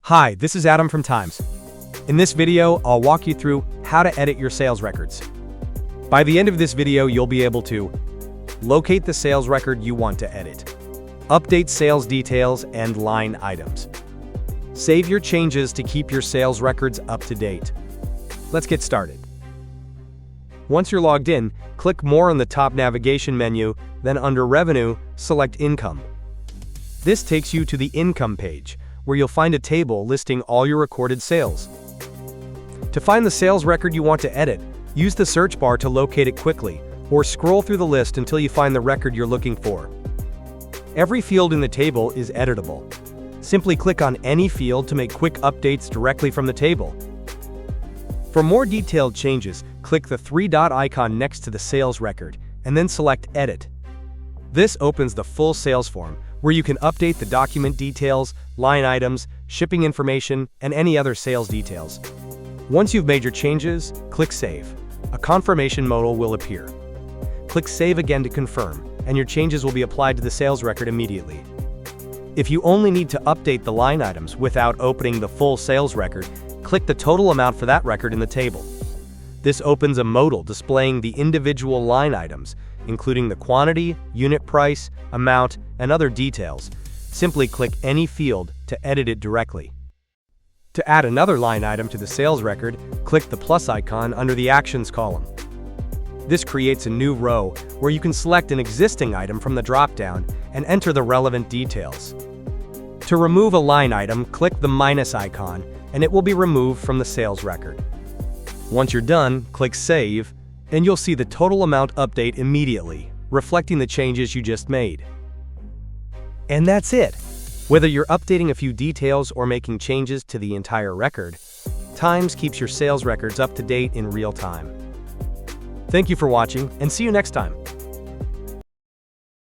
Hi, this is Adam from Tyms. In this video, I'll walk you through how to edit your sales records. By the end of this video, you'll be able to locate the sales record you want to edit, update sales details and line items, save your changes to keep your sales records up to date. Let's get started. Once you're logged in, click More on the top navigation menu, then under Revenue, select Income. This takes you to the Income page, where you'll find a table listing all your recorded sales. To find the sales record you want to edit, use the search bar to locate it quickly, or scroll through the list until you find the record you're looking for. Every field in the table is editable. Simply click on any field to make quick updates directly from the table. For more detailed changes, click the three-dot icon next to the sales record, and then select Edit. This opens the full sales form, where you can update the document details, line items, shipping information, and any other sales details. Once you've made your changes, click Save. A confirmation modal will appear. Click Save again to confirm, and your changes will be applied to the sales record immediately. If you only need to update the line items without opening the full sales record, click the total amount for that record in the table. This opens a modal displaying the individual line items, including the quantity, unit price, amount, and other details. Simply click any field to edit it directly. To add another line item to the sales record, click the plus icon under the Actions column. This creates a new row where you can select an existing item from the drop-down and enter the relevant details. To remove a line item, click the minus icon, and it will be removed from the sales record. Once you're done, click Save, and you'll see the total amount update immediately, reflecting the changes you just made. And that's it! Whether you're updating a few details or making changes to the entire record, Tyms keeps your sales records up to date in real time. Thank you for watching, and see you next time!